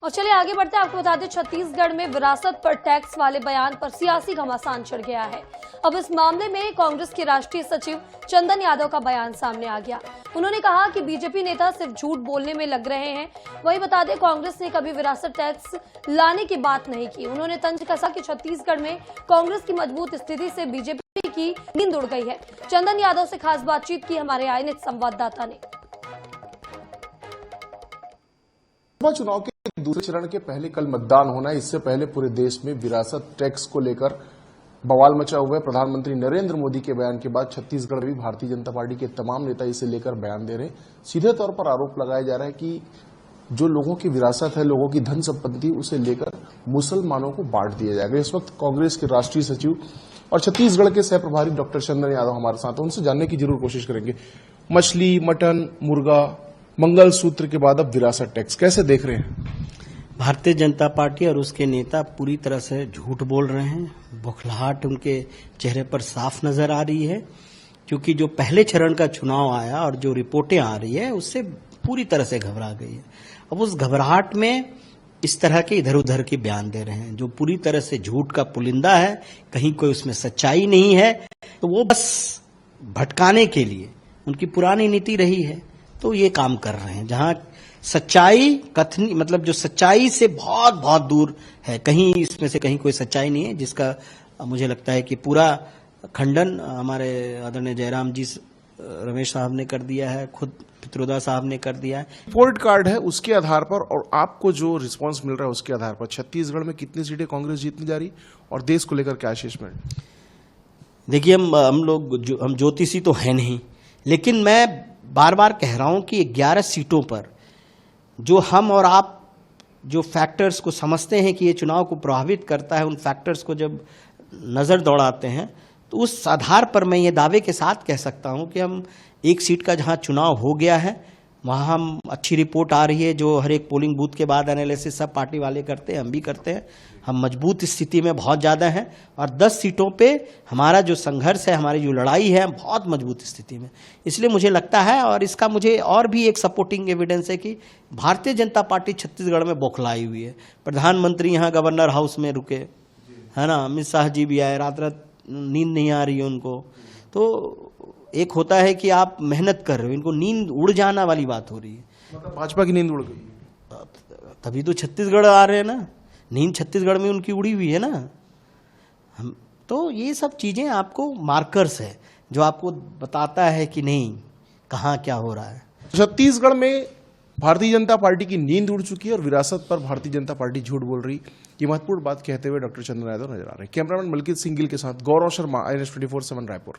और चलिए आगे बढ़ते हैं। आपको बता दें, छत्तीसगढ़ में विरासत पर टैक्स वाले बयान पर सियासी घमासान छिड़ गया है। अब इस मामले में कांग्रेस के राष्ट्रीय सचिव चंदन यादव का बयान सामने आ गया। उन्होंने कहा कि बीजेपी नेता सिर्फ झूठ बोलने में लग रहे हैं। वहीं बता दें, कांग्रेस ने कभी विरासत टैक्स लाने की बात नहीं की। उन्होंने तंज कसा कि छत्तीसगढ़ में कांग्रेस की मजबूत स्थिति से बीजेपी की नींद उड़ गई है। चंदन यादव से खास बातचीत की हमारे आईएनएच संवाददाता ने। चुनाव के दूसरे चरण के पहले कल मतदान होना है। इससे पहले पूरे देश में विरासत टैक्स को लेकर बवाल मचा हुआ है। प्रधानमंत्री नरेंद्र मोदी के बयान के बाद छत्तीसगढ़ में भी भारतीय जनता पार्टी के तमाम नेता इसे लेकर बयान दे रहे हैं। सीधे तौर पर आरोप लगाया जा रहा है कि जो लोगों की विरासत है, लोगों की धन संपत्ति, उसे लेकर मुसलमानों को बांट दिया जाएगा। इस वक्त कांग्रेस के राष्ट्रीय सचिव और छत्तीसगढ़ के सह प्रभारी डॉक्टर चंदन यादव हमारे साथ हैं। उनसे जानने की जरूर कोशिश करेंगे। मछली, मटन, मुर्गा, मंगलसूत्र के बाद अब विरासत टैक्स कैसे देख रहे हैं? भारतीय जनता पार्टी और उसके नेता पूरी तरह से झूठ बोल रहे हैं। बौखलाहट उनके चेहरे पर साफ नजर आ रही है, क्योंकि जो पहले चरण का चुनाव आया और जो रिपोर्टें आ रही है उससे पूरी तरह से घबरा गई है। अब उस घबराहट में इस तरह के इधर उधर के बयान दे रहे हैं जो पूरी तरह से झूठ का पुलिंदा है। कहीं कोई उसमें सच्चाई नहीं है, तो वो बस भटकाने के लिए उनकी पुरानी नीति रही है, तो ये काम कर रहे हैं। जहां सच्चाई कथनी मतलब जो सच्चाई से बहुत बहुत दूर है, कहीं इसमें से कहीं कोई सच्चाई नहीं है, जिसका मुझे लगता है कि पूरा खंडन हमारे आदरणीय जयराम जी रमेश साहब ने कर दिया है, खुद पित्रोदा साहब ने कर दिया है। रिपोर्ट कार्ड है, उसके आधार पर और आपको जो रिस्पांस मिल रहा है उसके आधार पर छत्तीसगढ़ में कितनी सीटें कांग्रेस जीतने जा रही और देश को लेकर क्या असेसमेंट? देखिए, हम ज्योतिषी तो है नहीं, लेकिन मैं बार बार कह रहा हूं कि 11 सीटों पर जो हम और आप जो फैक्टर्स को समझते हैं कि ये चुनाव को प्रभावित करता है, उन फैक्टर्स को जब नज़र दौड़ाते हैं तो उस आधार पर मैं ये दावे के साथ कह सकता हूं कि हम एक सीट का जहां चुनाव हो गया है वहां हम अच्छी रिपोर्ट आ रही है, जो हर एक पोलिंग बूथ के बाद एनालिसिस सब पार्टी वाले करते हैं, हम भी करते हैं। हम मजबूत स्थिति में बहुत ज़्यादा हैं और 10 सीटों पे हमारा जो संघर्ष है, हमारी जो लड़ाई है, बहुत मजबूत स्थिति में। इसलिए मुझे लगता है, और इसका मुझे और भी एक सपोर्टिंग एविडेंस है कि भारतीय जनता पार्टी छत्तीसगढ़ में बौखलाई हुई है। प्रधानमंत्री यहाँ गवर्नर हाउस में रुके, है ना, अमित शाह जी भी आए, रात रात नींद नहीं आ रही है उनको। तो एक होता है कि आप मेहनत कर रहे हो, इनको नींद उड़ जाना वाली बात हो रही है। मतलब भाजपा की नींद उड़ गई, तभी तो छत्तीसगढ़ आ रहे हैं ना। नींद छत्तीसगढ़ में उनकी उड़ी हुई है ना। हम तो ये सब चीजें आपको मार्कर्स है जो आपको बताता है कि नहीं कहाँ क्या हो रहा है। छत्तीसगढ़ में भारतीय जनता पार्टी की नींद उड़ चुकी है और विरासत पर भारतीय जनता पार्टी झूठ बोल रही। ये महत्वपूर्ण बात कहते हुए डॉक्टर चंदन यादव नजर आ रहे हैं। कैमरामैन मलकीत सिंह गिल के साथ गौरव शर्मा, INS 24/7 रायपुर।